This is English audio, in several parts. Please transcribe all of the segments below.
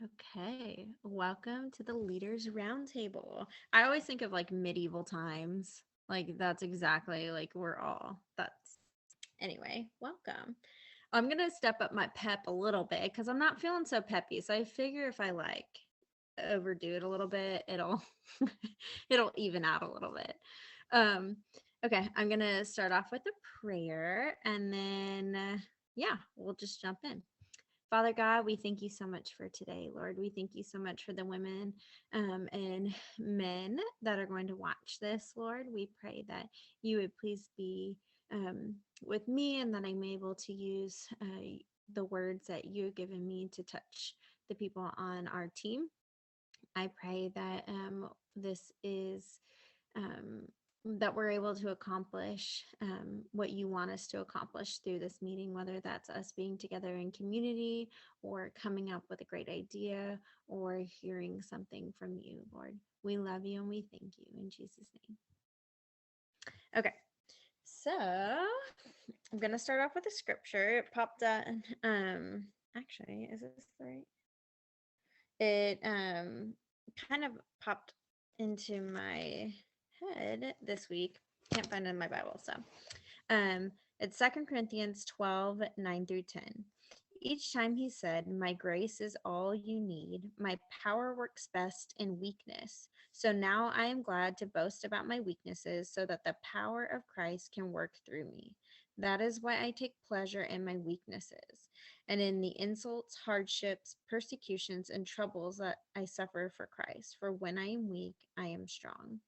Okay, welcome to the Leaders Roundtable. I always think of like medieval times. Like that's exactly like we're all. That's anyway, welcome. I'm going to step up my pep a little bit cuz I'm not feeling so peppy. So I figure if I like overdo it a little bit, it'll it'll even out a little bit. Um okay, I'm going to start off with a prayer and then yeah, we'll just jump in. Father God, we thank you so much for today, Lord. We thank you so much for the women and men that are going to watch this, Lord. We pray that you would please be with me and that I'm able to use the words that you have given me to touch the people on our team. I pray that this is um, that we're able to accomplish what you want us to accomplish through this meeting, whether that's us being together in community or coming up with a great idea or hearing something from you, Lord. We love you and we thank you in Jesus' name. Okay, so I'm going to start off with a scripture. It popped up. Actually, is this the right? It kind of popped into my head this week. Can't find it in my Bible. So um it's 2 Corinthians 12:9-10. Each time he said, "My grace is all you need. My power works best in weakness. So now I am glad to boast about my weaknesses so that the power of Christ can work through me. That is why I take pleasure in my weaknesses and in the insults, hardships, persecutions, and troubles that I suffer for Christ. For when I am weak, I am strong."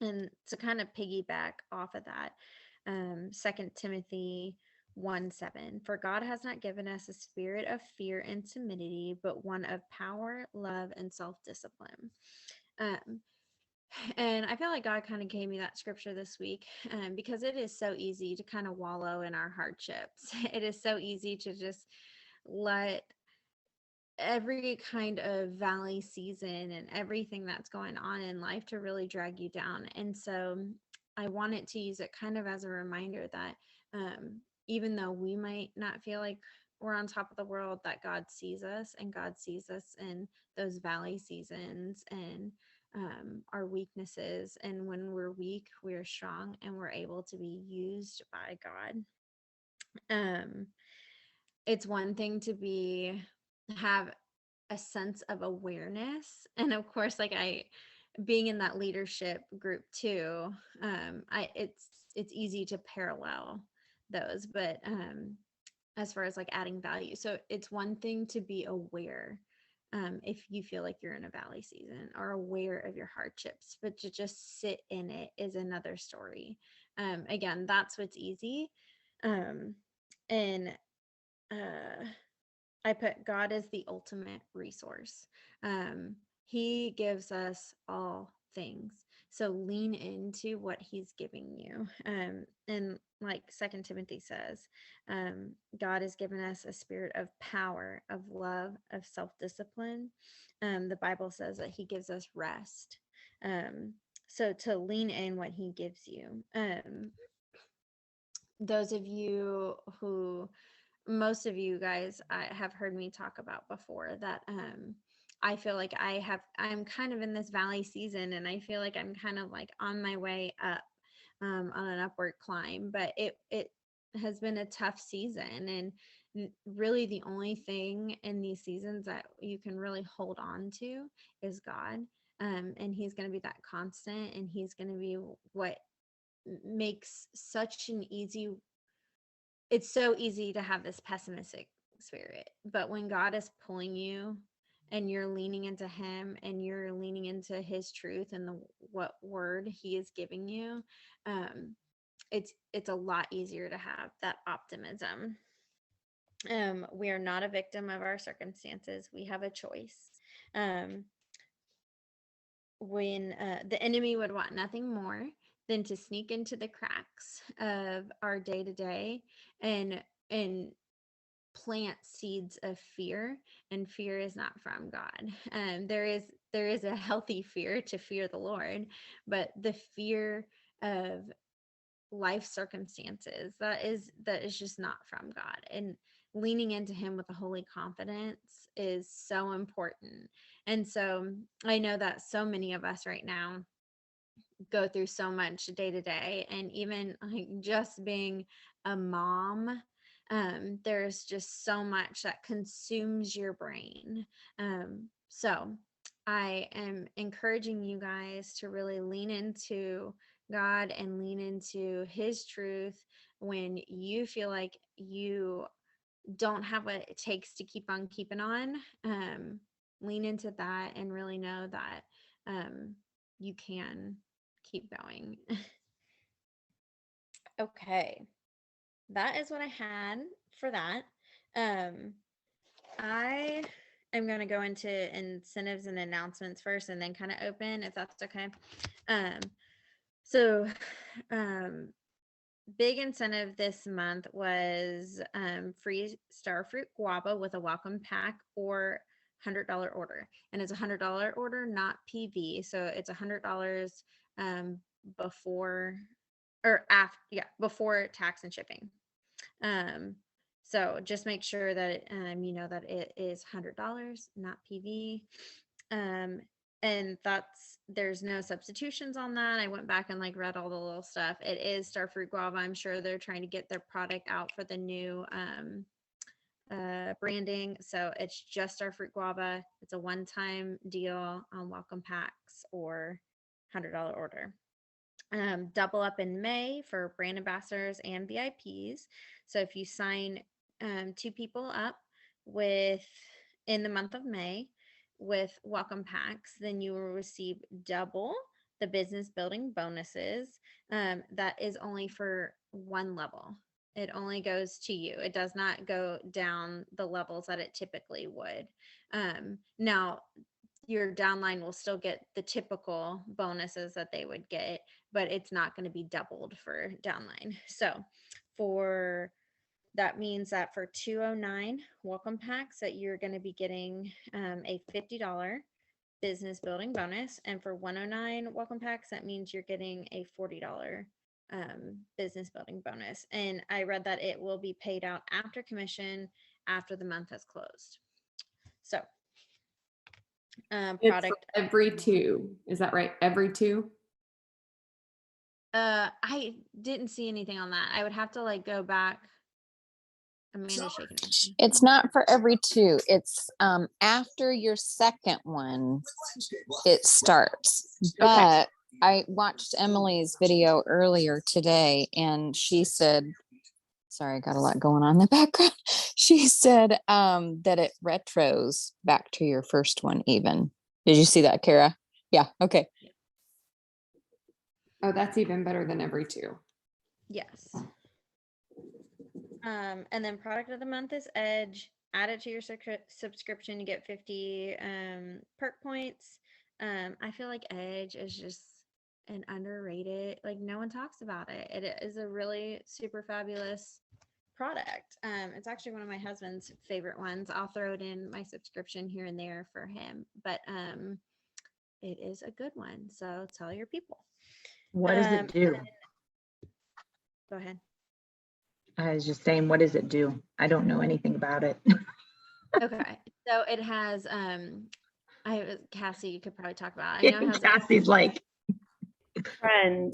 And to kind of piggyback off of that, 2 Timothy 1:7, for God has not given us a spirit of fear and timidity, but one of power, love, and self-discipline. Um, and I feel like God kind of gave me that scripture this week because it is so easy to kind of wallow in our hardships. It is so easy to just let every kind of valley season and everything that's going on in life to really drag you down. And so I wanted to use it kind of as a reminder that even though we might not feel like we're on top of the world, that God sees us and God sees us in those valley seasons and our weaknesses. And when we're weak, we're strong and we're able to be used by God. Um, it's one thing to have a sense of awareness, and of course like I being in that leadership group too, I it's easy to parallel those, but as far as like adding value, so it's one thing to be aware if you feel like you're in a valley season or aware of your hardships, but to just sit in it is another story. Again, that's what's easy. Um and uh I put God as the ultimate resource. He gives us all things. So lean into what he's giving you. And like Second Timothy says, God has given us a spirit of power, of love, of self-discipline. The Bible says that he gives us rest. Um, so to lean in what he gives you. Those of you who most of you guys I have heard me talk about before that I feel like I'm kind of in this valley season and I feel like I'm kind of like on my way up on an upward climb, but it has been a tough season, and really the only thing in these seasons that you can really hold on to is God. And he's going to be that constant, and he's going to be what makes such an easy it's so easy to have this pessimistic spirit. But when God is pulling you and you're leaning into him and you're leaning into his truth and the what word he is giving you, um, it's a lot easier to have that optimism. We are not a victim of our circumstances. We have a choice. Um, when the enemy would want nothing more than to sneak into the cracks of our day to day and plant seeds of fear, and fear is not from God. There is a healthy fear to fear the Lord, but the fear of life circumstances that is just not from God. And leaning into him with a holy confidence is so important. And so I know that so many of us right now go through so much day to day, and even like just being a mom, there's just so much that consumes your brain. So I am encouraging you guys to really lean into God and lean into his truth when you feel like you don't have what it takes to keep on keeping on. Lean into that and really know that you can keep going. Okay, that is what I had for that. I am going to go into incentives and announcements first and then kind of open, if that's okay. So big incentive this month was free starfruit guava with a welcome pack or $100 order, and it's a $100 order, not PV. So it's $100 before or after, before tax and shipping. So just make sure that you know that it is $100, not PV. And there's no substitutions on that. I went back and like read all the little stuff. It is starfruit guava. I'm sure they're trying to get their product out for the new branding. So it's just starfruit guava. It's a one-time deal on welcome packs or $100 order. Double up in May for brand ambassadors and VIPs. So if you sign 2 people up in the month of May with welcome packs, then you will receive double the business building bonuses. That is only for one level. It only goes to you. It does not go down the levels that it typically would. Now, your downline will still get the typical bonuses that they would get, but it's not going to be doubled for downline. So that means that for 209 welcome packs that you're going to be getting a $50 business building bonus. And for 109 welcome packs, that means you're getting a $40 business building bonus. And I read that it will be paid out after commission after the month has closed. So product every 2, is that right? Every 2? I didn't see anything on that. I would have to like go back. Amanda's shaking her head. It's not for every 2. It's after your second one, it starts. But I watched Emily's video earlier today, and she said, sorry, I got a lot going on in the background. She said that it retros back to your first one even. Did you see that, Kara? Yeah. Okay. Oh, that's even better than every 2. Yes. And then product of the month is Edge. Add it to your subscription. You get 50 perk points. I feel like Edge is just an underrated, like no one talks about it. It is a really super fabulous product. It's actually one of my husband's favorite ones. I'll throw it in my subscription here and there for him, but it is a good one. So tell your people. What does it do? Go ahead. I was just saying, what does it do? I don't know anything about it. Okay. So it has Cassie, you could probably talk about it. I know Cassie's like friend.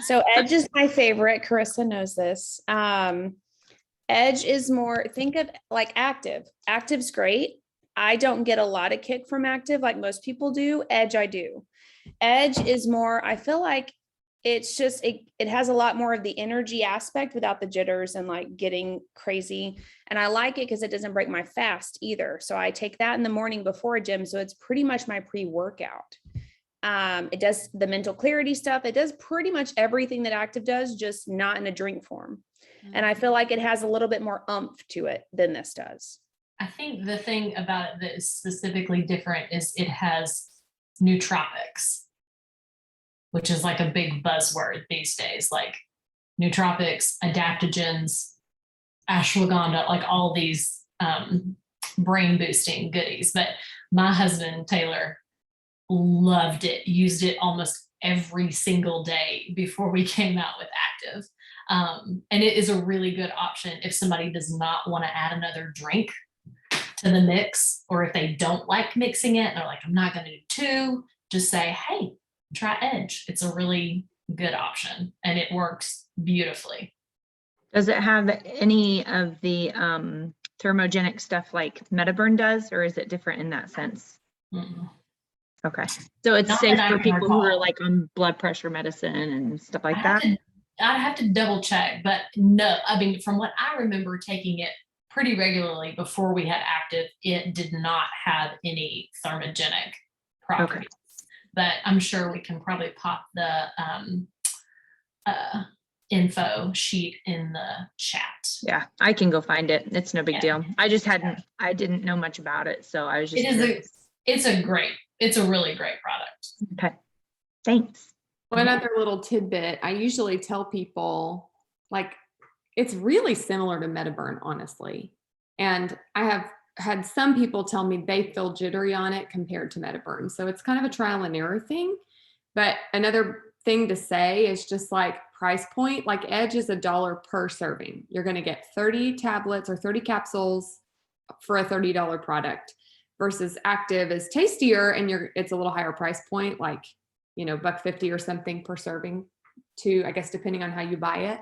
So Edge is my favorite. Carissa knows this. Edge is more, think of like Active. Active's great. I don't get a lot of kick from Active like most people do. Edge, I do. Edge is more, I feel like it's just, it has a lot more of the energy aspect without the jitters and like getting crazy. And I like it because it doesn't break my fast either. So I take that in the morning before a gym. So it's pretty much my pre-workout. It does the mental clarity stuff. It does pretty much everything that Active does, just not in a drink form. Mm-hmm. And I feel like it has a little bit more oomph to it than this does. I think the thing about it that is specifically different is it has nootropics, which is like a big buzzword these days, like nootropics, adaptogens, ashwagandha, like all these brain boosting goodies. But my husband, Taylor, loved it, used it almost every single day before we came out with Active. And it is a really good option if somebody does not want to add another drink to the mix, or if they don't like mixing it, they're like, I'm not going to do two, just say, hey, try Edge. It's a really good option and it works beautifully. Does it have any of the thermogenic stuff like Metaburn does, or is it different in that sense? Mm-mm. Okay. So it's Not safe that I for can people who are recall. like on blood pressure medicine and stuff like that? I'd have to double check, but no, I mean, from what I remember taking it pretty regularly before we had active, it did not have any thermogenic properties. But I'm sure we can probably pop the info sheet in the chat. Yeah, I can go find it. It's no big Yeah. deal. I just I didn't know much about it. So I was just curious. It's a really great product. Okay. Thanks. One other little tidbit, I usually tell people, like, it's really similar to Metaburn, honestly. And I have had some people tell me they feel jittery on it compared to Metaburn. So it's kind of a trial and error thing. But another thing to say is just like price point, like Edge is $1 per serving. You're going to get 30 tablets or 30 capsules for a $30 product, versus Active is tastier and it's a little higher price point, like, you know, $1.50 or something per serving, to, I guess, depending on how you buy it.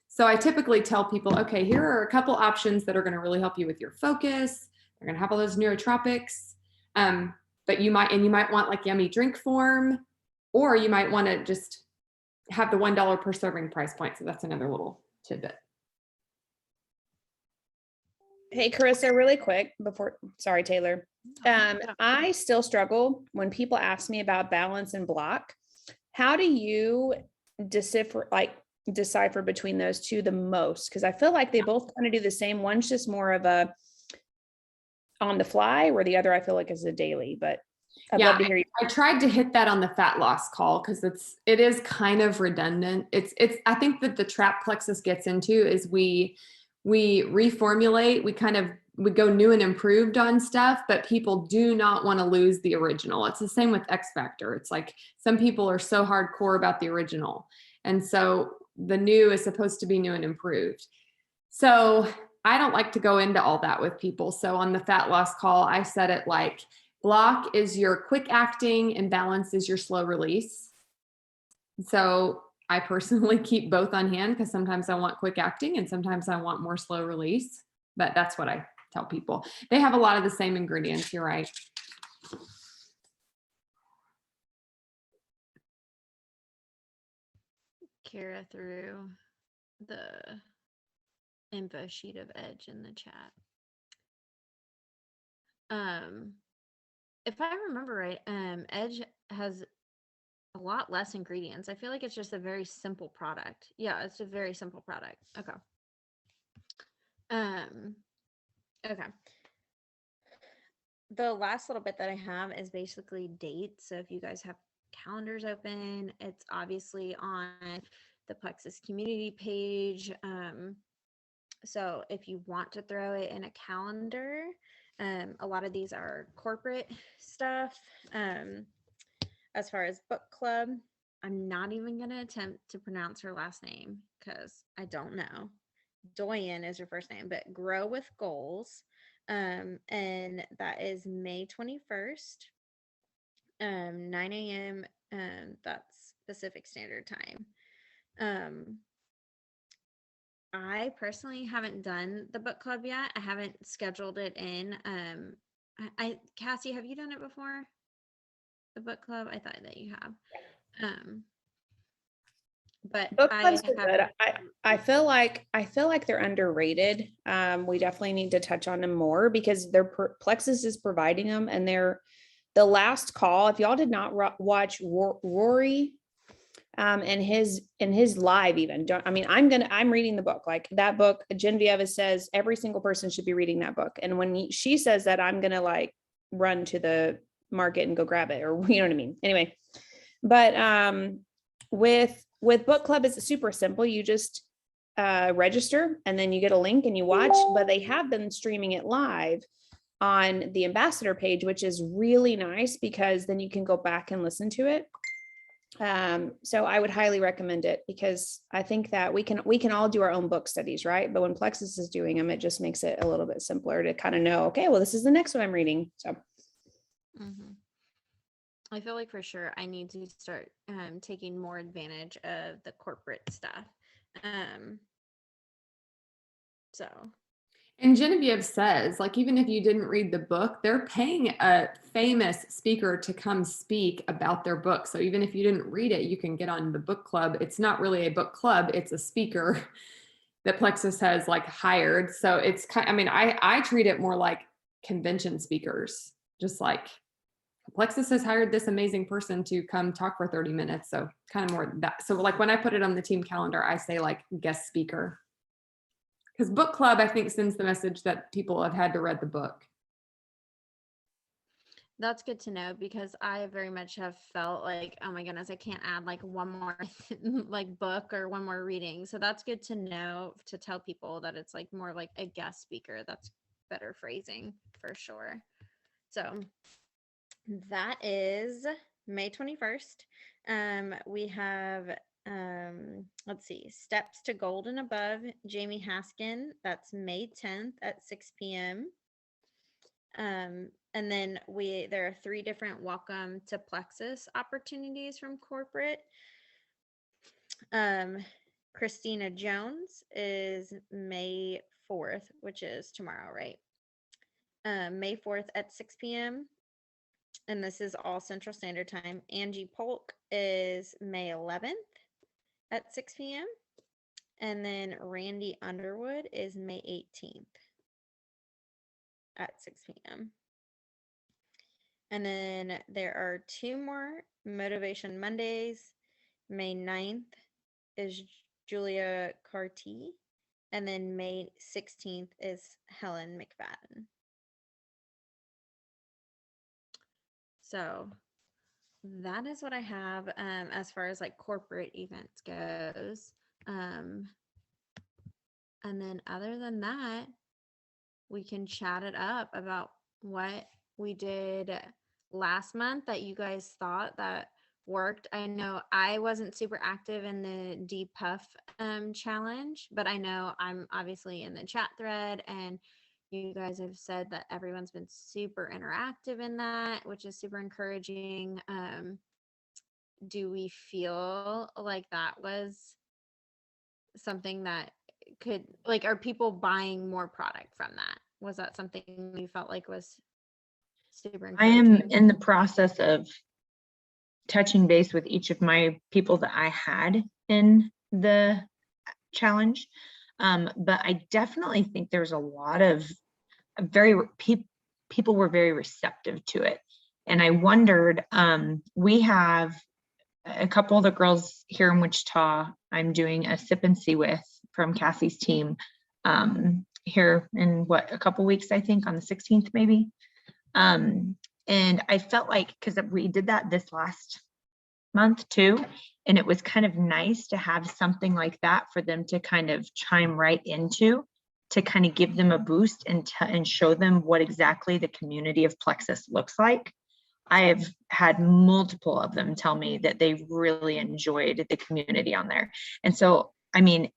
So I typically tell people, okay, here are a couple options that are going to really help you with your focus. They're going to have all those neurotropics, but you might want like yummy drink form, or you might want to just have the $1 per serving price point. So that's another little tidbit. Hey, Carissa, really quick sorry, Taylor. I still struggle when people ask me about balance and block. How do you decipher between those two the most? Because I feel like they both kind of do the same. One's just more of a on the fly, where the other I feel like is a daily, but I'd love to hear you. I tried to hit that on the fat loss call because it is kind of redundant. I think that the trap Plexus gets into is we reformulate, we go new and improved on stuff, but people do not want to lose the original. It's the same with X Factor. It's like some people are so hardcore about the original. And so the new is supposed to be new and improved. So I don't like to go into all that with people. So on the fat loss call, I said it like, block is your quick acting and balance is your slow release. So I personally keep both on hand because sometimes I want quick acting and sometimes I want more slow release, but that's what I tell people. They have a lot of the same ingredients, you're right. Kara threw the info sheet of Edge in the chat. If I remember right, Edge has a lot less ingredients. I feel like it's just a very simple product. Yeah, it's a very simple product. Okay. Okay. The last little bit that I have is basically dates. So if you guys have calendars open, it's obviously on the Plexus community page. So if you want to throw it in a calendar, a lot of these are corporate stuff. As far as book club, I'm not even going to attempt to pronounce her last name because I don't know. Doyen is her first name, but Grow with Goals. And that is May 21st, 9 a.m. That's Pacific Standard Time. I personally haven't done the book club yet. I haven't scheduled it in. Cassie, have you done it before? The book club? I thought that you have. But Book clubs are good. I feel like they're underrated. We definitely need to touch on them more because Plexus is providing them, and they're the last call. If y'all did not watch Rory and his live, even I'm reading the book, like that book. Genevieve says every single person should be reading that book, and when she says that, I'm gonna like run to the market and go grab it, or you know what I mean. Anyway, but with book club, it's super simple. You just register and then you get a link and you watch, but they have been streaming it live on the ambassador page, which is really nice because then you can go back and listen to it. So I would highly recommend it, because I think that we can all do our own book studies, right? But when Plexus is doing them, it just makes it a little bit simpler to kind of know, okay, well, this is the next one I'm reading. So I feel like for sure I need to start taking more advantage of the corporate stuff. So And Genevieve says, like, even if you didn't read the book, they're paying a famous speaker to come speak about their book. So even if you didn't read it, you can get on the book club. It's not really a book club, it's a speaker that Plexus has like hired. So it's kind, I mean, I treat it more like convention speakers, just like Plexus has hired this amazing person to come talk for 30 minutes. So kind of more that. So like when I put it on the team calendar, I say like guest speaker. Because book club, I think, sends the message that people have had to read the book. that's good to know, because I very much have felt like, oh my goodness, I can't add like one more like book or one more reading. So that's good to know, to tell people that it's like more like a guest speaker. That's better phrasing for sure. So that is May 21st. We have let's see, Steps to Gold and Above, Jamie Haskin. That's May 10th at 6 p.m. And then there are 3 different welcome to Plexus opportunities from corporate. Christina Jones is May 4th, which is tomorrow, right? May 4th at 6 p.m. And this is all Central Standard Time. Angie Polk is May 11th at 6 p.m. And then Randy Underwood is May 18th at 6 p.m. And then there are 2 more Motivation Mondays. May 9th is Julia Carty. And then May 16th is Helen McFadden. So that is what I have as far as like corporate events goes. And then other than that, we can chat it up about what we did last month that you guys thought that worked. I know I wasn't super active in the depuff challenge, but I know I'm obviously in the chat thread, and you guys have said that everyone's been super interactive in that, which is super encouraging. Do we feel like that was something that could, like, are people buying more product from that? Was that something you felt like was super I am encouraging? in the process of touching base with each of my people that I had in the challenge. But I definitely think there's a lot of people were very receptive to it. And I wondered, we have a couple of the girls here in Wichita, I'm doing a sip and see with from Cassie's team here in a couple weeks, I think on the 16th, maybe. And I felt like, because we did that this last month too, and it was kind of nice to have something like that for them to kind of chime right into, to kind of give them a boost and show them what exactly the community of Plexus looks like. I have had multiple of them tell me that they really enjoyed the community on there. And so, I mean,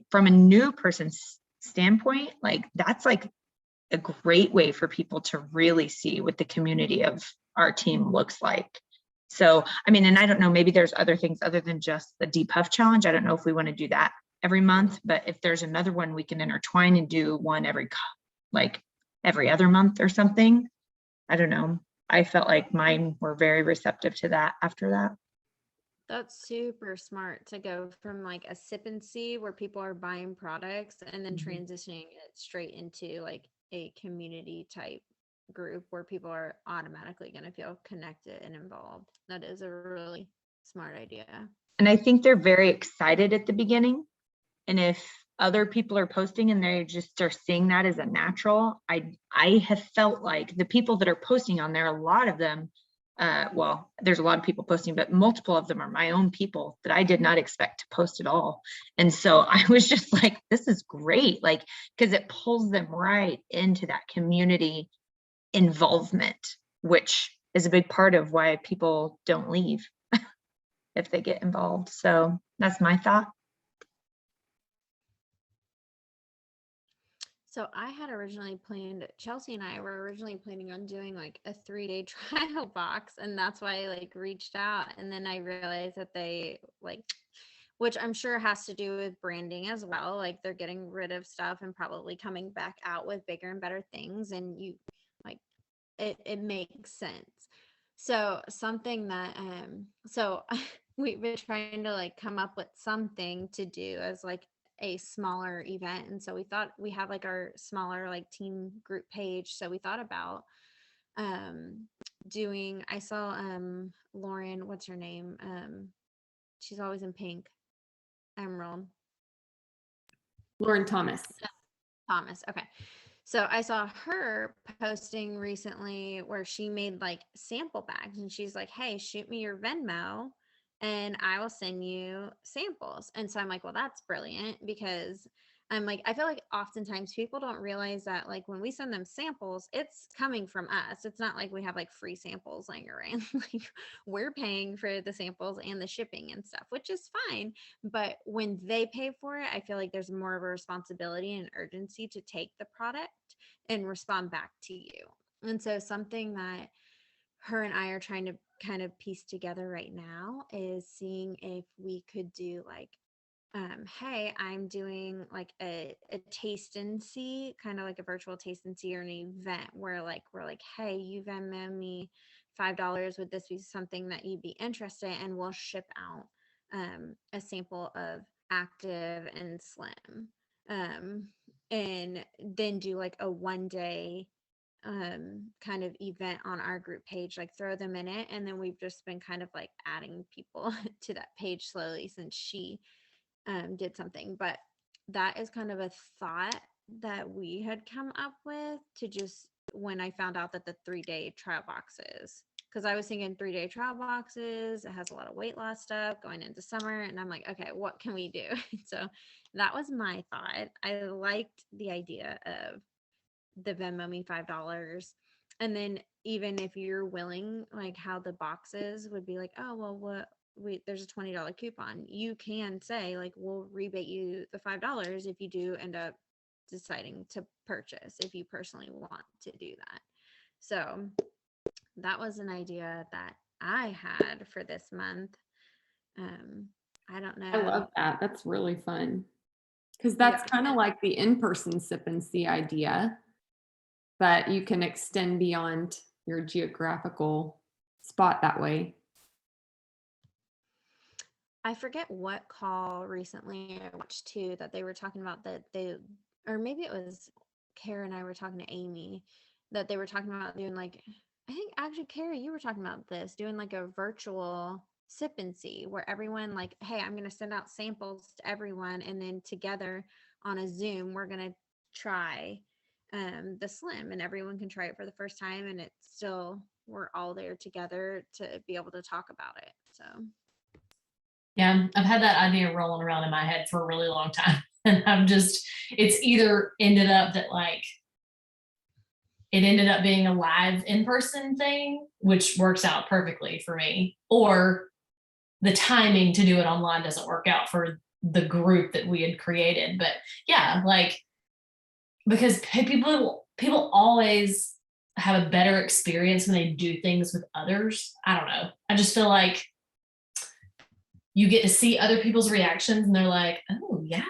from a new person's standpoint, like that's like a great way for people to really see what the community of our team looks like. So, I mean, and I don't know, maybe there's other things other than just the depuff challenge. I don't know if we want to do that every month, but if there's another one, we can intertwine and do one every other month or something. I don't know. I felt like mine were very receptive to that after that. That's super smart to go from like a sip and see where people are buying products and then transitioning it straight into like a community type group where people are automatically going to feel connected and involved. That is a really smart idea. And I think they're very excited at the beginning. And if other people are posting and they just are seeing that as a natural, I have felt like the people that are posting on there, a lot of them, well, there's a lot of people posting, but multiple of them are my own people that I did not expect to post at all. And so I was just like, this is great, like, because it pulls them right into that community involvement, which is a big part of why people don't leave. if they get involved. So that's my thought. So I had originally planned, Chelsea and I were originally planning on doing like a 3-day trial box, and that's why I like reached out. And then I realized that they like, which I'm sure has to do with branding as well. Like they're getting rid of stuff and probably coming back out with bigger and better things. And you like, it makes sense. So something that, so we've been trying to like come up with something to do as like a smaller event. And so we thought we have like our smaller like team group page. So we thought about doing, I saw Lauren, what's her name? She's always in pink. Emerald. Lauren Thomas. Thomas. Okay. So I saw her posting recently where she made like sample bags, and she's like, hey, shoot me your Venmo and I will send you samples. And so I'm like, well, that's brilliant, because I'm like, I feel like oftentimes people don't realize that like when we send them samples, it's coming from us. It's not like we have like free samples laying around. Like we're paying for the samples and the shipping and stuff, which is fine. But when they pay for it, I feel like there's more of a responsibility and urgency to take the product and respond back to you. And so something that her and I are trying to kind of piece together right now is seeing if we could do like, hey, I'm doing like a taste and see, kind of like a virtual taste and see or an event where like we're like, hey, you Venmo me $5. Would this be something that you'd be interested in? And we'll ship out a sample of active and slim. And then do like a 1-day kind of event on our group page, like throw them in it. And then we've just been kind of like adding people to that page slowly since she did something. But that is kind of a thought that we had come up with to just when I found out that the 3-day trial boxes, because I was thinking 3-day trial boxes, it has a lot of weight loss stuff going into summer, and I'm like, okay, what can we do? So that was my thought. I liked the idea of the Venmo me $5. And then even if you're willing, like how the boxes would be like, oh, well, there's a $20 coupon. You can say like, we'll rebate you the $5 if you do end up deciding to purchase, if you personally want to do that. So that was an idea that I had for this month. I don't know. I love that. That's really fun. Because that's kind of like the in-person sip and see idea, but you can extend beyond your geographical spot that way. I forget what call recently I watched too that they were talking about that they, or maybe it was Kara and I were talking to Amy, that they were talking about doing like, I think actually Kara, you were talking about this, doing like a virtual sip and see where everyone like, hey, I'm going to send out samples to everyone. And then together on a Zoom, we're going to try the slim and everyone can try it for the first time. And it's still, we're all there together to be able to talk about it. So. Yeah, I've had that idea rolling around in my head for a really long time. And it's either ended up that like, it ended up being a live in-person thing, which works out perfectly for me, or the timing to do it online doesn't work out for the group that we had created. But yeah, like, because people always have a better experience when they do things with others. I don't know. I just feel like you get to see other people's reactions and they're like, oh yeah,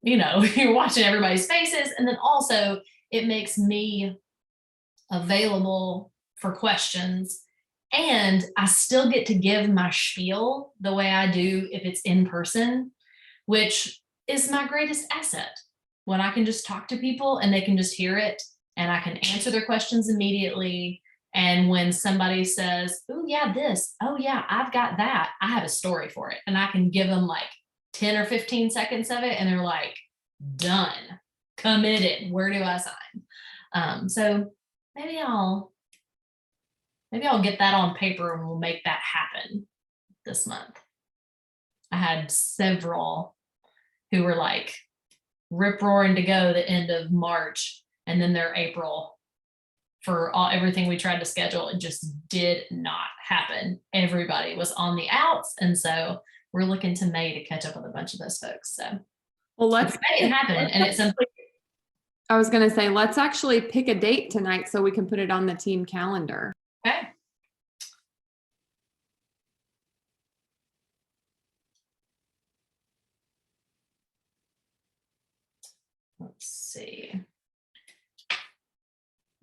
you're watching everybody's faces. And then also it makes me available for questions, and I still get to give my spiel the way I do if it's in person, which is my greatest asset, when I can just talk to people and they can just hear it and I can answer their questions immediately. And when somebody says, oh yeah, this, oh yeah, I've got that, I have a story for it. And I can give them like 10 or 15 seconds of it. And they're like, done, committed, where do I sign? So maybe I'll get that on paper and we'll make that happen this month. I had several who were like rip roaring to go the end of March, and then their April for everything we tried to schedule, it just did not happen. Everybody was on the outs. And so we're looking to May to catch up with a bunch of those folks. So Well, let's make it happen. And it's something. I was going to say, let's actually pick a date tonight so we can put it on the team calendar. Okay. Let's see.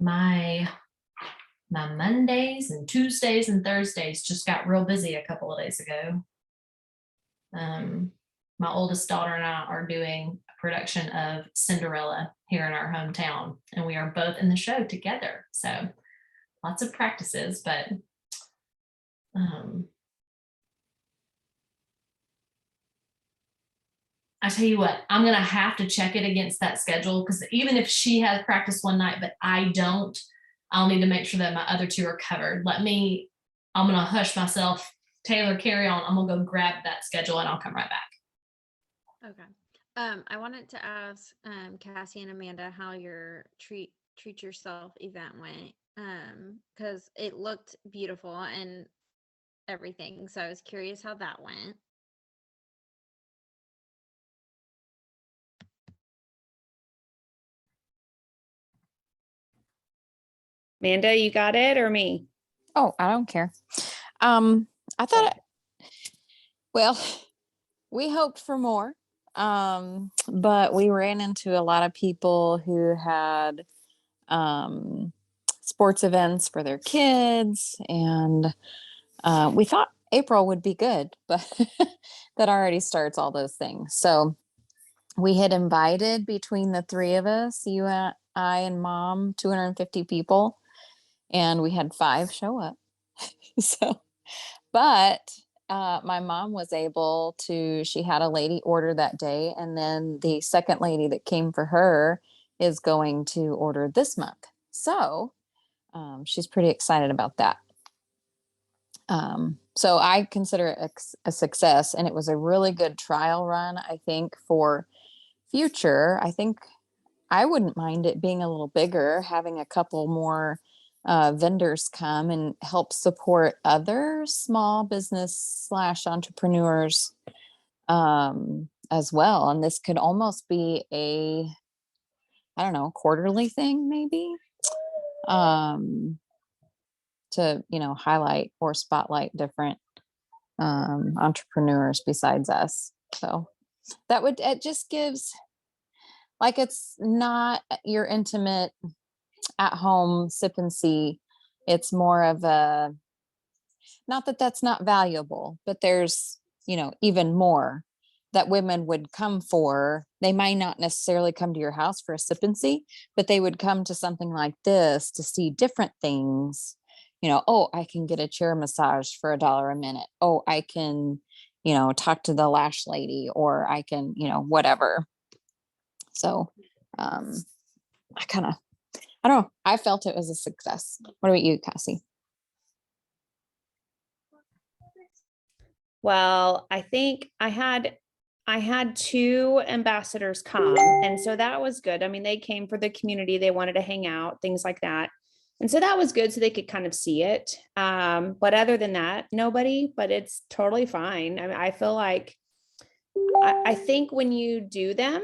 My Mondays and Tuesdays and Thursdays just got real busy a couple of days ago. My oldest daughter and I are doing a production of Cinderella here in our hometown, and we are both in the show together. So lots of practices, but I tell you what, I'm going to have to check it against that schedule, because even if she has practice one night, but I don't, I'll need to make sure that my other two are covered. I'm going to hush myself. Taylor, carry on. I'm going to go grab that schedule and I'll come right back. Okay. I wanted to ask Cassie and Amanda how your treat yourself event went, because it looked beautiful and everything. So I was curious how that went. Amanda, you got it, or me? Oh, I don't care. I thought, well, we hoped for more, but we ran into a lot of people who had sports events for their kids, and we thought April would be good, but that already starts all those things. So we had invited, between the three of us, you and I and Mom, 250 people, and we had 5 show up. So, but my mom was able to, she had a lady order that day, and then the second lady that came for her is going to order this month. So she's pretty excited about that. So I consider it a success, and it was a really good trial run. I think for future, I think I wouldn't mind it being a little bigger, having a couple more vendors come and help support other small business / entrepreneurs as well. And this could almost be a, I don't know, quarterly thing maybe, to, highlight or spotlight different entrepreneurs besides us. So it just gives, like, it's not your intimate at home sip and see. It's more of a, not that that's not valuable, but there's, even more that women would come for. They might not necessarily come to your house for a sip and see, but they would come to something like this to see different things. Oh, I can get a chair massage for $1 a minute. Oh, I can, talk to the lash lady, or I can, whatever. So I don't know. I felt it was a success. What about you, Cassie? Well, I think I had 2 ambassadors come, and so that was good. I mean, they came for the community. They wanted to hang out, things like that. And so that was good, so they could kind of see it. But other than that, nobody, but it's totally fine. I mean, I feel like, I think when you do them,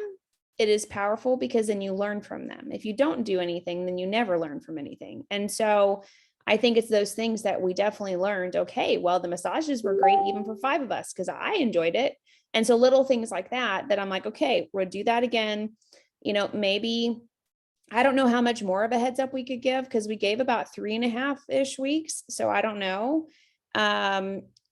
it is powerful, because then you learn from them. If you don't do anything, then you never learn from anything. And so I think it's those things that we definitely learned. Okay, well, the massages were great even for 5 of us, because I enjoyed it. And so little things like that I'm like, okay, we'll do that again. Maybe, I don't know how much more of a heads up we could give, because we gave about 3.5-ish weeks. So I don't know.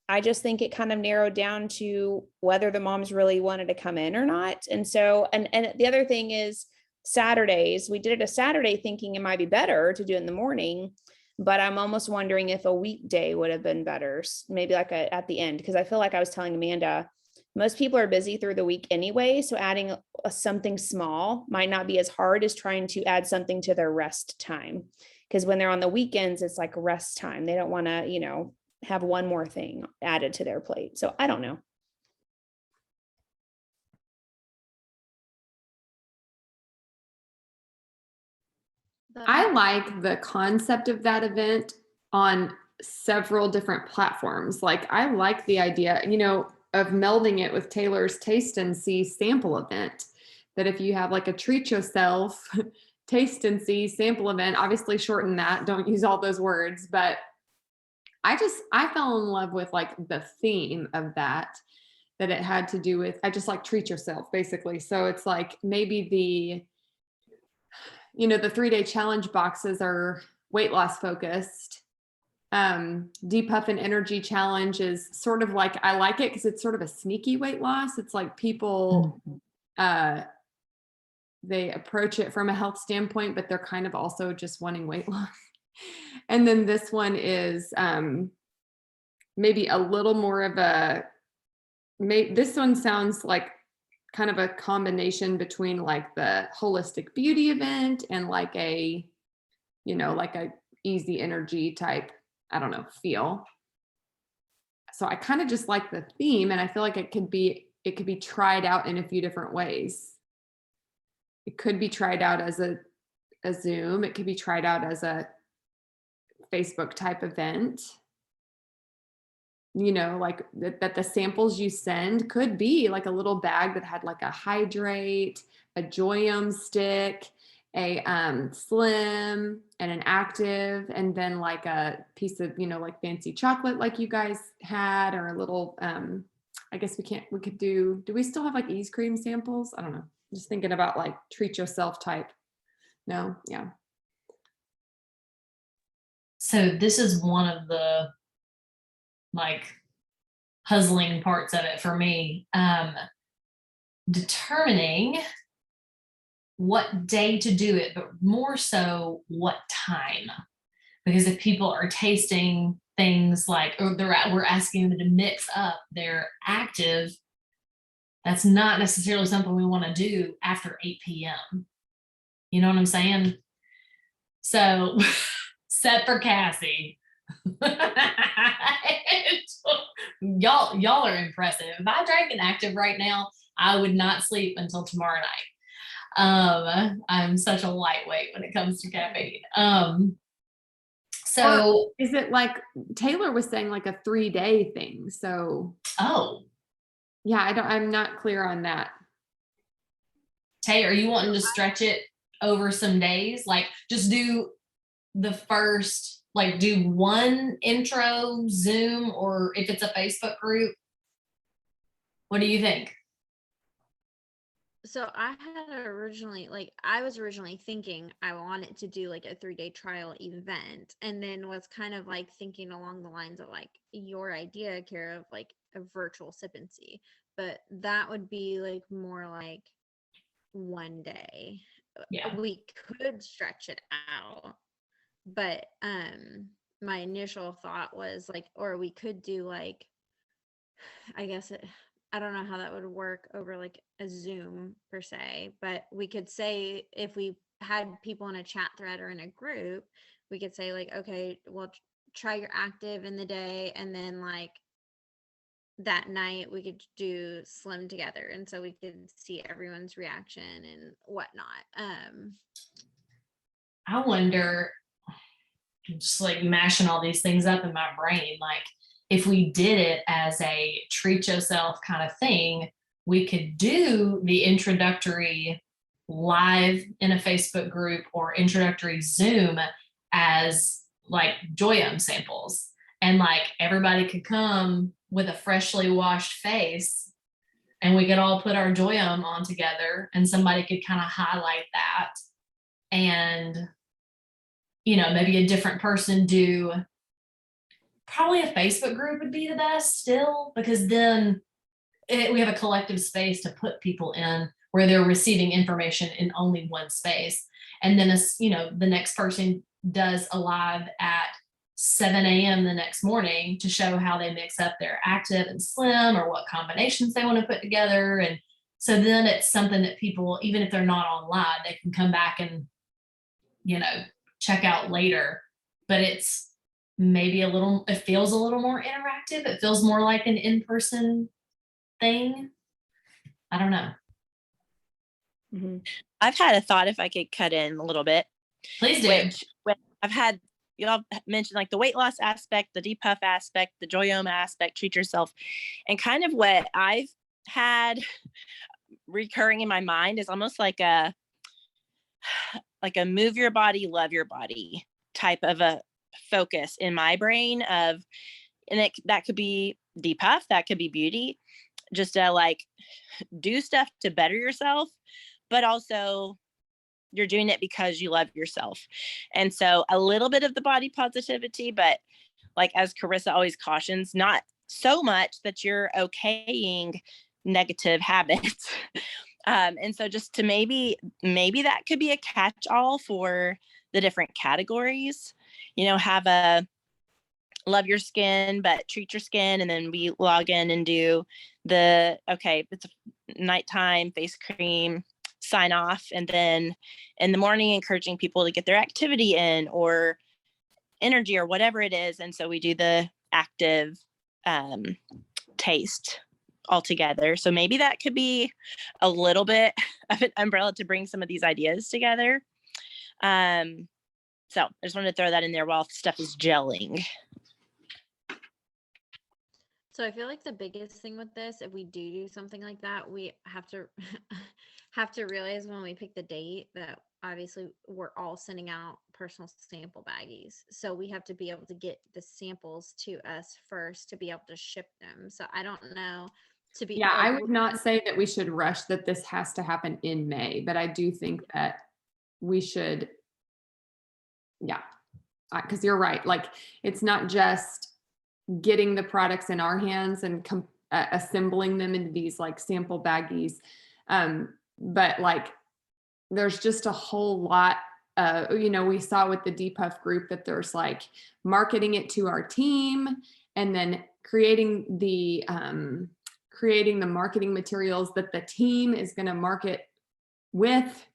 I just think it kind of narrowed down to whether the moms really wanted to come in or not. And so, and the other thing is Saturdays. We did it a Saturday thinking it might be better to do it in the morning, but I'm almost wondering if a weekday would have been better, maybe like at the end, because I feel like I was telling Amanda, most people are busy through the week anyway. So adding something small might not be as hard as trying to add something to their rest time. Because when they're on the weekends, it's like rest time. They don't want to, have one more thing added to their plate. So I don't know. I like the concept of that event on several different platforms. Like I like the idea, of melding it with Taylor's Taste and See sample event. That if you have like a treat yourself taste and see sample event, obviously shorten that, don't use all those words, but I fell in love with like the theme of that it had to do with, I just like treat yourself basically. So it's like maybe the 3-day challenge boxes are weight loss focused. Depuff and energy challenge is sort of like, I like it because it's sort of a sneaky weight loss. It's like people, they approach it from a health standpoint, but they're kind of also just wanting weight loss. And then this one is maybe a little more of this one sounds like kind of a combination between like the holistic beauty event and like a, like a easy energy type, I don't know, feel. So I kind of just like the theme, and I feel like it could be tried out in a few different ways. It could be tried out as a Zoom. It could be tried out as a Facebook type event. Like that the samples you send could be like a little bag that had like a hydrate, a Joyum stick, a slim and an active, and then like a piece of, like fancy chocolate like you guys had, or a little, I guess we could do we still have like Ease Cream samples? I don't know. Just thinking about like treat yourself type. No, yeah. So this is one of the like puzzling parts of it for me. Determining what day to do it, but more so what time. Because if people are tasting things like, or we're asking them to mix up their active, that's not necessarily something we want to do after 8 p.m. You know what I'm saying? So set for Cassie. y'all are impressive. If I drank an active right now, I would not sleep until tomorrow night. I'm such a lightweight when it comes to caffeine. So or is it like Taylor was saying, like a 3-day thing? So yeah, I'm not clear on that. Tay, are you wanting to stretch it over some days? Like just do the first, like do one intro Zoom, or if it's a Facebook group, what do you think? So I was originally thinking I wanted to do like a 3-day trial event, and then was kind of like thinking along the lines of like your idea, Kara, of like a virtual sip and see, but that would be like more like one day. Yeah. We could stretch it out, but my initial thought was like, or we could do like, I guess I don't know how that would work over like a Zoom per se, but we could say if we had people in a chat thread or in a group, we could say like, okay, well, try your active in the day, and then like that night we could do slim together, and so we could see everyone's reaction and whatnot. I wonder, just like mashing all these things up in my brain, like if we did it as a treat yourself kind of thing, we could do the introductory live in a Facebook group or introductory Zoom as like Joyum samples, and like everybody could come with a freshly washed face, and we could all put our Joyum on together, and somebody could kind of highlight that, and maybe a different person do. Probably a Facebook group would be the best still, because then we have a collective space to put people in where they're receiving information in only one space. And then the next person does a live at 7 a.m. the next morning to show how they mix up their active and slim, or what combinations they want to put together. And so then it's something that people, even if they're not on live, they can come back and check out later. But it's maybe it feels a little more interactive. It feels more like an in-person thing. I don't know. Mm-hmm. I've had a thought, if I could cut in a little bit. Please do. Which when I've had, y'all mentioned like the weight loss aspect, the depuff aspect, the Joyome aspect, treat yourself. And kind of what I've had recurring in my mind is almost like a move your body, love your body type of a focus in my brain of, and that could be depuff, that could be beauty, just like do stuff to better yourself, but also you're doing it because you love yourself. And so a little bit of the body positivity, but like, as Carissa always cautions, not so much that you're okaying negative habits. And so just to maybe that could be a catch-all for the different categories, have a love your skin, but treat your skin. And then we log in and do it's a nighttime face cream, sign off. And then in the morning, encouraging people to get their activity in or energy or whatever it is. And so we do the active taste altogether. So maybe that could be a little bit of an umbrella to bring some of these ideas together. So I just wanted to throw that in there while stuff is gelling. So I feel like the biggest thing with this, if we do something like that, we have to realize when we pick the date that obviously we're all sending out personal sample baggies. So we have to be able to get the samples to us first to be able to ship them. So I don't know I would not say that we should rush that this has to happen in May, but I do think that we should, because you're right. Like, it's not just getting the products in our hands and assembling them into these like sample baggies. But like, there's just a whole lot, we saw with the depuff group that there's like marketing it to our team and then creating the marketing materials that the team is going to market with.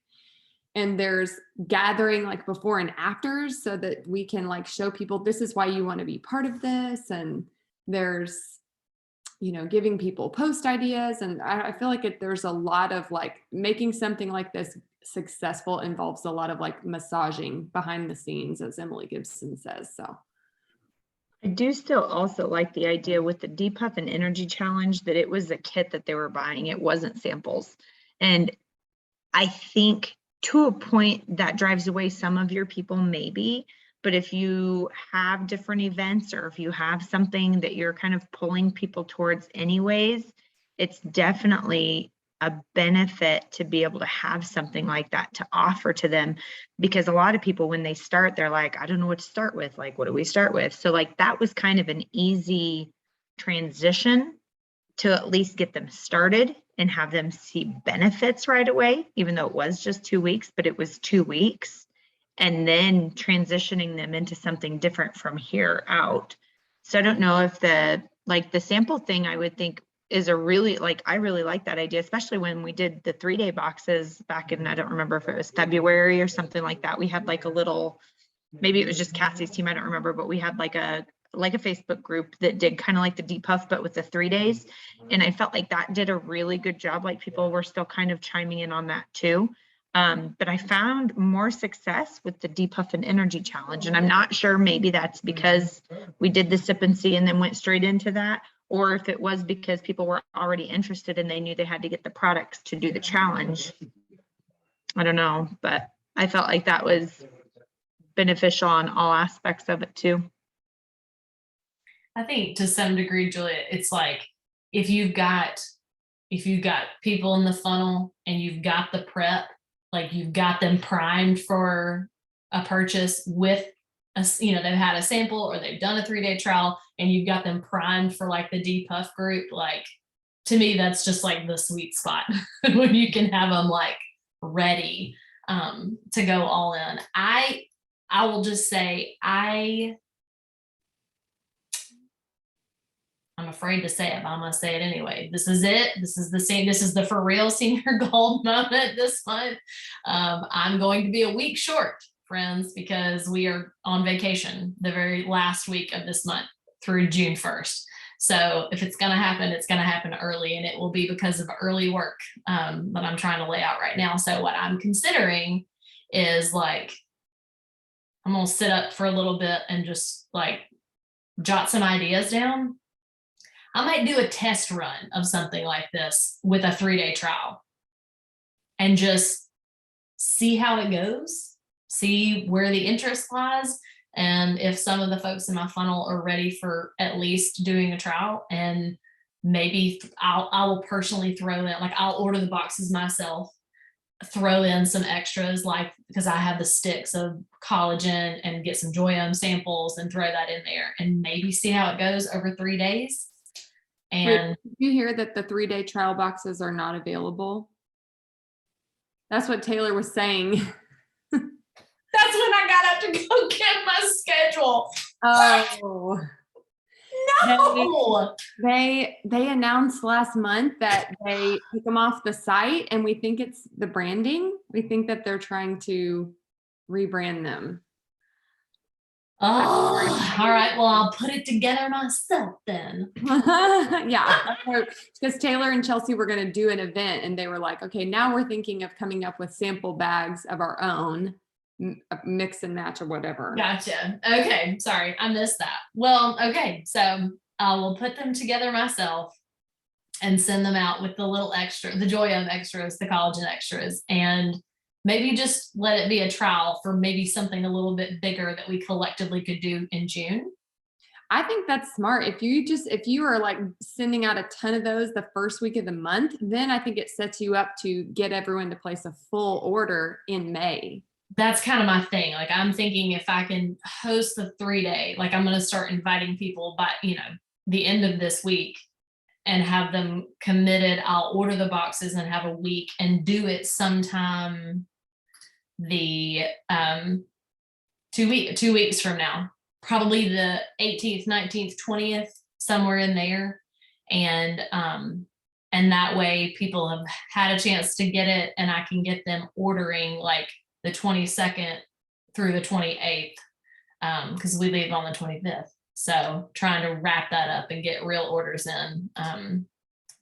And there's gathering like before and afters so that we can like show people this is why you want to be part of this. And there's, giving people post ideas. And I feel like there's a lot of like making something like this successful involves a lot of like massaging behind the scenes, as Emily Gibson says. So I do still also like the idea with the Depuff and Energy Challenge that it was a kit that they were buying. It wasn't samples. And I think to a point that drives away some of your people, maybe. But if you have different events or if you have something that you're kind of pulling people towards anyways, it's definitely a benefit to be able to have something like that to offer to them, because a lot of people, when they start, they're like, I don't know what to start with. Like, what do we start with? So like, that was kind of an easy transition to at least get them started and have them see benefits right away, even though it was just 2 weeks, but it was 2 weeks. And then transitioning them into something different from here out. So I don't know if the sample thing, I would think is I really like that idea, especially when we did the 3-day boxes back in, I don't remember if it was February or something like that. We had like a little, maybe it was just Cassie's team, I don't remember, but we had like a Facebook group that did kind of like the depuff, but with the 3 days. And I felt like that did a really good job. Like, people were still kind of chiming in on that too. But I found more success with the depuff and energy challenge. And I'm not sure, maybe that's because we did the sip and see and then went straight into that, or if it was because people were already interested and they knew they had to get the products to do the challenge. I don't know, but I felt like that was beneficial on all aspects of it too. I think to some degree, Julia, it's like if you've got people in the funnel and you've got the prep, like you've got them primed for a purchase with they've had a sample or they've done a 3-day trial and you've got them primed for like the depuff group. Like, to me, that's just like the sweet spot when you can have them like ready to go all in. I will just say, I'm afraid to say it, but I'm going to say it anyway. This is it. This is the for real senior gold moment this month. I'm going to be a week short, friends, because we are on vacation the very last week of this month through June 1st. So if it's going to happen, it's going to happen early, and it will be because of early work that I'm trying to lay out right now. So what I'm considering is like I'm gonna sit up for a little bit and just like jot some ideas down. I might do a test run of something like this with a 3-day trial and just see how it goes, see where the interest lies, and if some of the folks in my funnel are ready for at least doing a trial. And maybe I will personally throw in, like I'll order the boxes myself, throw in some extras, like because I have the sticks of collagen, and get some Joyum samples and throw that in there and maybe see how it goes over 3 days. And did you hear that the 3-day trial boxes are not available? That's what Taylor was saying. that's when I got up to go get my schedule. Oh. No. They announced last month that they took them off the site, and we think it's the branding. We think that they're trying to rebrand them. Oh, all right. Well, I'll put it together myself then. Yeah, because Taylor and Chelsea were going to do an event, and they were like, okay, now we're thinking of coming up with sample bags of our own, mix and match or whatever. Gotcha. Okay. Sorry. I missed that. Well, okay. So I will put them together myself and send them out with the little extra, the Joyum extras, the collagen extras, and maybe just let it be a trial for maybe something a little bit bigger that we collectively could do in June. I think that's smart. If you are like sending out a ton of those the first week of the month, then I think it sets you up to get everyone to place a full order in May. That's kind of my thing. Like I'm thinking if I can host the 3-day, like I'm going to start inviting people by, the end of this week and have them committed. I'll order the boxes and have a week and do it sometime the 2 weeks from now, probably the 18th, 19th, 20th, somewhere in there. And that way people have had a chance to get it, and I can get them ordering like the 22nd through the 28th, because we leave on the 25th. So trying to wrap that up and get real orders in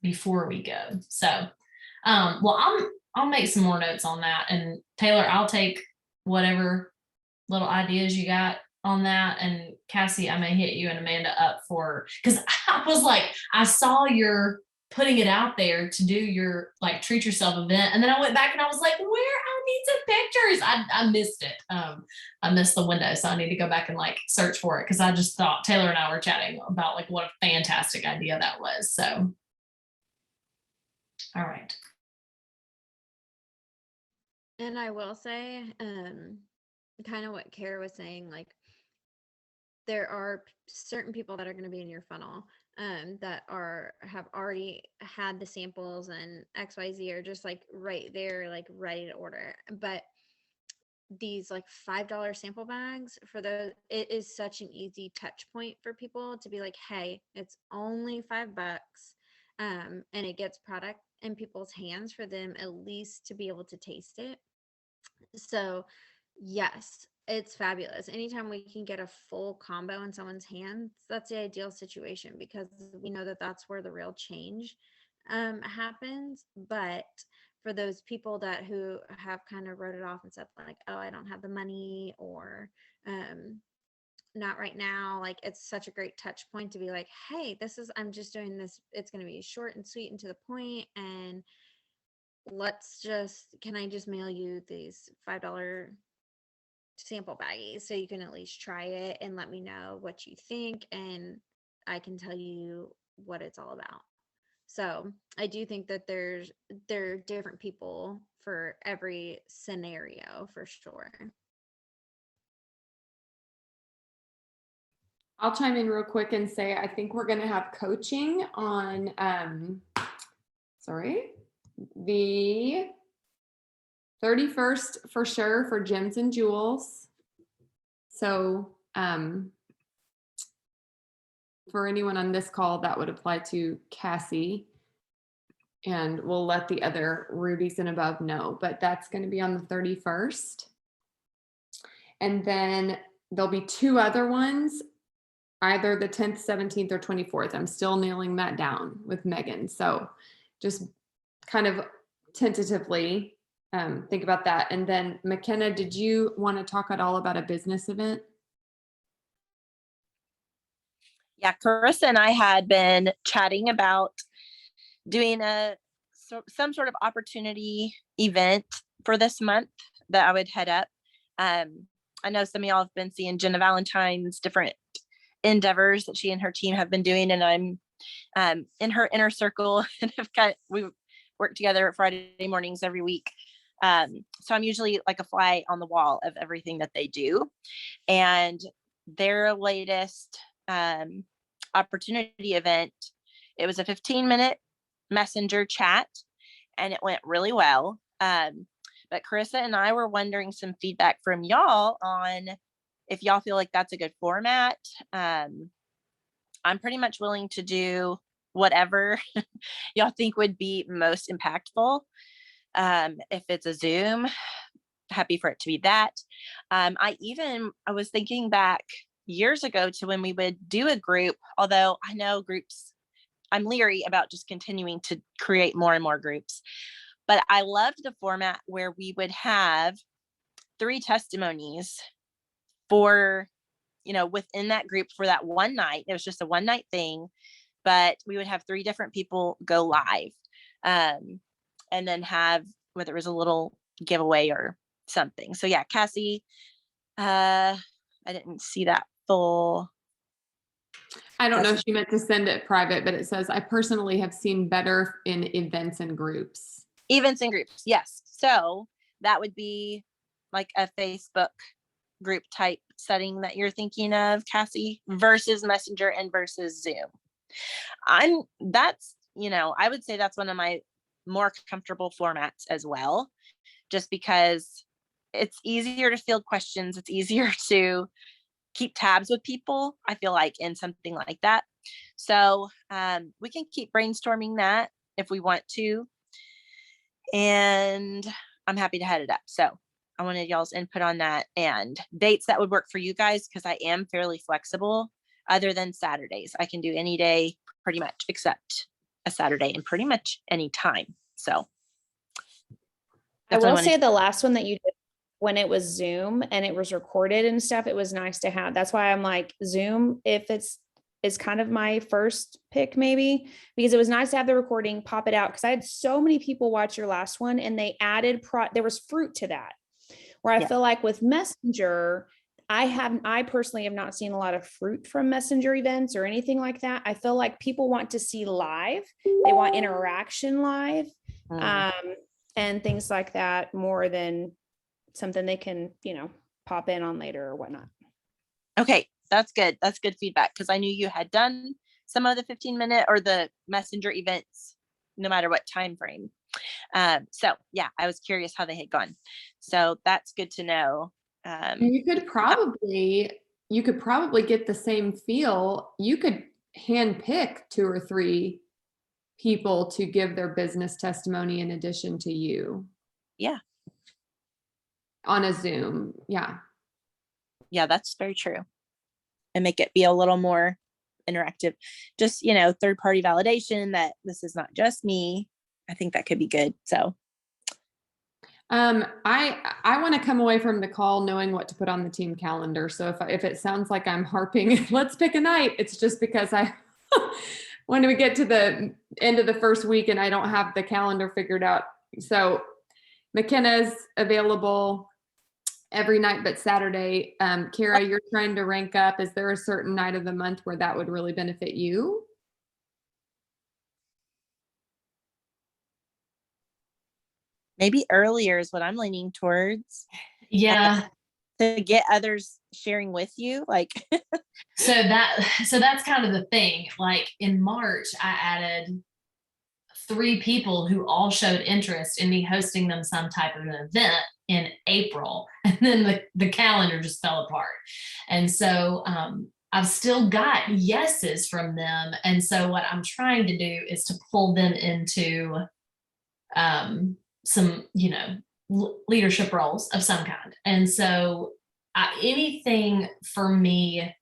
before we go. So, well, I'll make some more notes on that. And Taylor, I'll take whatever little ideas you got on that. And Cassie, I may hit you and Amanda up for, because I was like, I saw your putting it out there to do your like treat yourself event. And then I went back and I was like, where? I need some pictures. I missed it. I missed the window. So I need to go back and like search for it. Cause I just thought Taylor and I were chatting about like what a fantastic idea that was. So, all right. And I will say, kind of what Kara was saying, like there are certain people that are going to be in your funnel that have already had the samples and XYZ are just like right there, like ready to order. But these like $5 sample bags for those, it is such an easy touch point for people to be like, hey, it's only $5. And it gets product in people's hands for them at least to be able to taste it. So yes, it's fabulous. Anytime we can get a full combo in someone's hands, that's the ideal situation, because we know that that's where the real change happens. But for those people who have kind of wrote it off and said like, oh, I don't have the money, or not right now, like it's such a great touch point to be like, hey, I'm just doing this. It's going to be short and sweet and to the point. And can I just mail you these $5 sample baggies so you can at least try it and let me know what you think, and I can tell you what it's all about. So I do think that there are different people for every scenario for sure. I'll chime in real quick and say I think we're going to have coaching on the 31st for sure for Gems and Jewels. So for anyone on this call, that would apply to Cassie, and we'll let the other Rubies and above know, but that's going to be on the 31st. And then there'll be 2 other ones, either the 10th, 17th, or 24th. I'm still nailing that down with Megan. So just kind of tentatively, think about that. And then McKenna, did you want to talk at all about a business event? Yeah, Carissa and I had been chatting about doing some sort of opportunity event for this month that I would head up. I know some of y'all have been seeing Jenna Valentine's different endeavors that she and her team have been doing, and I'm in her inner circle, and we work together Friday mornings every week. So I'm usually like a fly on the wall of everything that they do, and their latest opportunity event, it was a 15-minute messenger chat, and it went really well. But Carissa and I were wondering some feedback from y'all on if y'all feel like that's a good format. I'm pretty much willing to do whatever y'all think would be most impactful. If it's a Zoom, happy for it to be that. I was thinking back years ago to when we would do a group, although I know groups, I'm leery about just continuing to create more and more groups. But I loved the format where we would have 3 testimonies for, within that group for that one night. It was just a one night thing, but we would have 3 different people go live, and then have, whether it was a little giveaway or something. So yeah, Cassie, I didn't see that full. I don't know if she meant to send it private, but it says, I personally have seen better in events and groups. Events and groups, yes. So that would be like a Facebook group type setting that you're thinking of, Cassie, versus Messenger and versus Zoom. I would say that's one of my more comfortable formats as well, just because it's easier to field questions. It's easier to keep tabs with people, I feel like, in something like that. So we can keep brainstorming that if we want to. And I'm happy to head it up. So I wanted y'all's input on that and dates that would work for you guys, because I am fairly flexible other than Saturdays. I can do any day pretty much except a Saturday and pretty much any time. So I will say the last one that you did when it was Zoom and it was recorded and stuff, it was nice to have. That's why I'm like Zoom, if it's kind of my first pick maybe, because it was nice to have the recording, pop it out. Cause I had so many people watch your last one and they added, there was fruit to that, where I feel like with Messenger, I personally have not seen a lot of fruit from Messenger events or anything like that. I feel like people want to see live. They want interaction live, and things like that more than something they can, pop in on later or whatnot. Okay. That's good. That's good feedback, because I knew you had done some of the 15-minute or the Messenger events, no matter what time frame. So yeah, I was curious how they had gone. So that's good to know. You could probably get the same feel. You could hand pick 2 or 3 people to give their business testimony in addition to you. Yeah. On a Zoom. Yeah. Yeah, that's very true. And make it be a little more interactive. Just, third-party validation that this is not just me. I think that could be good. So I want to come away from the call knowing what to put on the team calendar. So if it sounds like I'm harping, let's pick a night, it's just because when we get to the end of the first week and I don't have the calendar figured out. So McKenna's available every night but Saturday. Kara, you're trying to rank up. Is there a certain night of the month where that would really benefit you? maybe earlier is what I'm leaning towards. Yeah. To get others sharing with you. So that's kind of the thing. Like in March, I added 3 people who all showed interest in me hosting them some type of an event in April. And then the calendar just fell apart. And so I've still got yeses from them. And so what I'm trying to do is to pull them into some, leadership roles of some kind. And so anything for me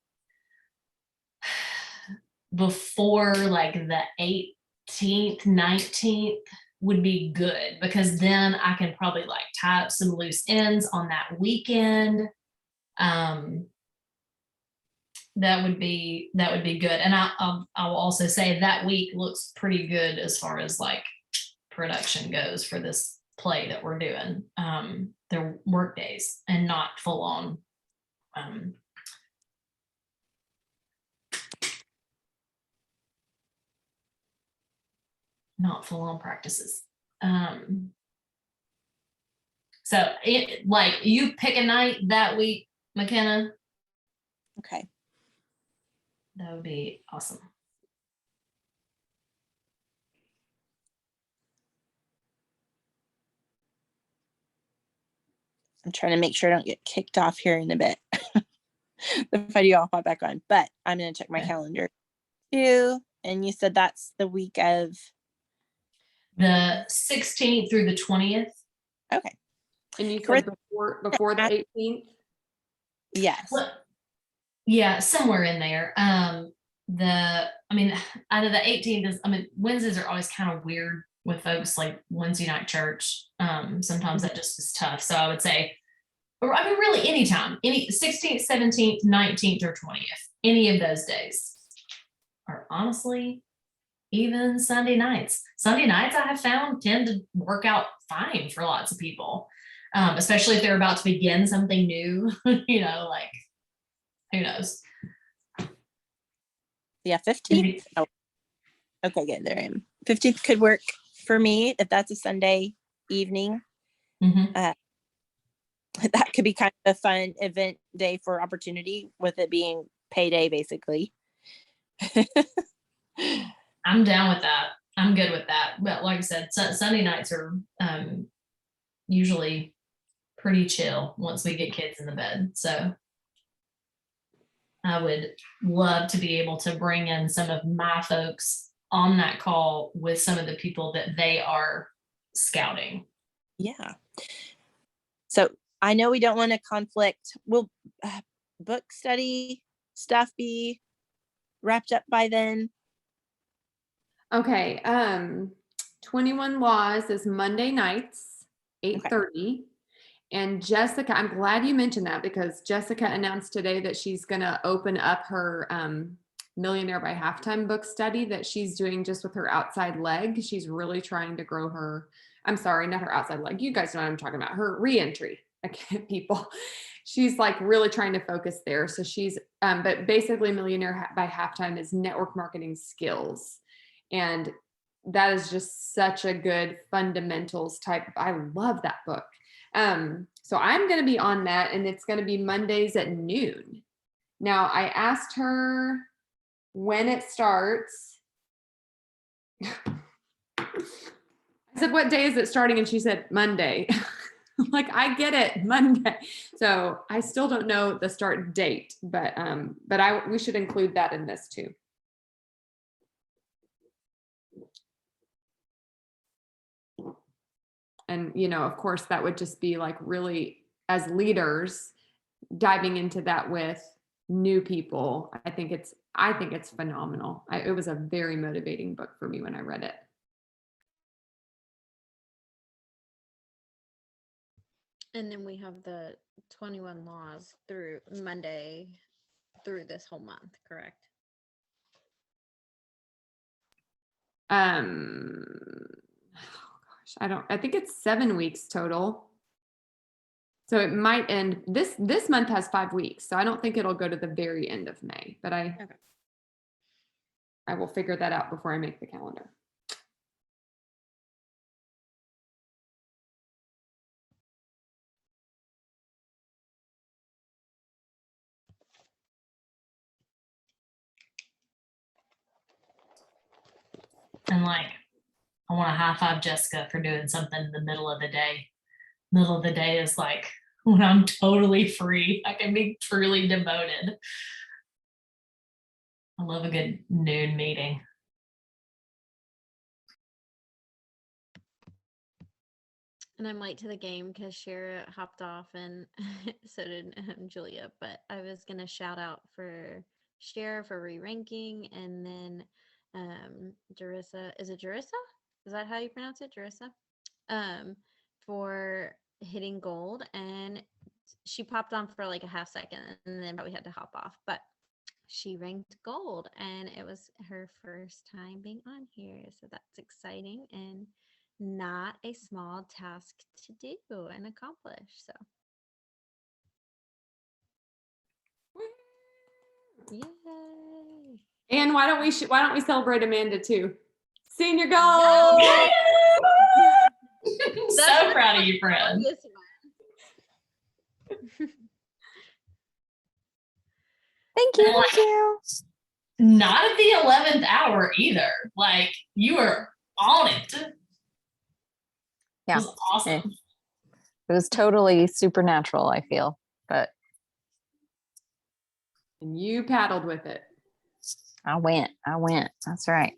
before like the 18th, 19th would be good, because then I can probably like tie up some loose ends on that weekend. That would be good. And I will also say that week looks pretty good as far as like production goes for this play that we're doing. They're work days and not full on practices. So it, like, you pick a night that week, McKenna. Okay. That would be awesome. I'm trying to make sure I don't get kicked off here in a bit. If I do, I'll pop back on. But I'm going to check my calendar too. And you said that's the week of the 16th through the 20th. Okay. And you said before the 18th? Yes. Well, yeah, somewhere in there. Out of the 18th is, Wednesdays are always kind of weird with folks, like Wednesday night church. Sometimes that just is tough. So I would say, really anytime, any 16th, 17th, 19th, or 20th, any of those days. Or honestly, even Sunday nights. Sunday nights, I have found, tend to work out fine for lots of people, especially if they're about to begin something new. Like, who knows? Yeah, 15th. Oh, okay, good. There I am. 15th could work for me if that's a Sunday evening. Mm-hmm. That could be kind of a fun event day for opportunity, with it being payday, basically. I'm down with that. I'm good with that. But like I said, Sunday nights are usually pretty chill once we get kids in the bed. So I would love to be able to bring in some of my folks on that call with some of the people that they are scouting. Yeah. So I know we don't want to conflict. Will book study stuff be wrapped up by then? Okay. 21 Laws is Monday nights, 8:30. Okay. And Jessica, I'm glad you mentioned that, because Jessica announced today that she's going to open up her Millionaire by Halftime book study that she's doing just with her outside leg. She's really trying to grow her, I'm sorry, not her outside leg. You guys know what I'm talking about. Her reentry, people. She's like really trying to focus there. So she's, but basically Millionaire by Halftime is network marketing skills. And that is just such a good fundamentals type. I love that book. So I'm going to be on that, and it's going to be Mondays at noon. Now, I asked her when it starts. I said, what day is it starting? And she said, Monday. Like, I get it, Monday. So I still don't know the start date, but we should include that in this too. And, of course, that would just be like really, as leaders, diving into that with new people. I think it's phenomenal. It was a very motivating book for me when I read it. And then we have the 21 Laws through Monday through this whole month, correct? I think it's 7 weeks total. So it might end, this month has 5 weeks. So I don't think it'll go to the very end of May, but I will figure that out before I make the calendar. And like, I want to high five Jessica for doing something in the middle of the day. Middle of the day is like when I'm totally free. I can be truly devoted. I love a good noon meeting. And I'm late to the game because Shara hopped off, and so did Julia. But I was going to shout out for Shara for re-ranking, and then Jerissa. Is it Jerissa? is that how you pronounce it, Jerissa? For hitting gold, and she popped on for like a half second and then probably had to hop off, but she ranked gold and it was her first time being on here. So that's exciting and not a small task to do and accomplish. So yay. And why don't we celebrate Amanda too? Senior goal. Yay! So proud of you, friend. Thank you. And, like, Thank you. not at the 11th hour either. Like, you were on it. Yeah. It was awesome. It was totally supernatural, I feel. But And you paddled with it. I went. That's right.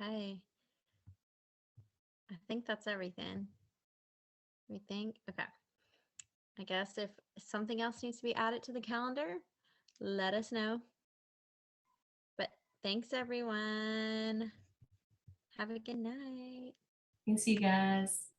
Okay. I think that's everything. We think, okay. I guess if something else needs to be added to the calendar, let us know. But thanks, everyone. Have a good night. Thanks, you guys.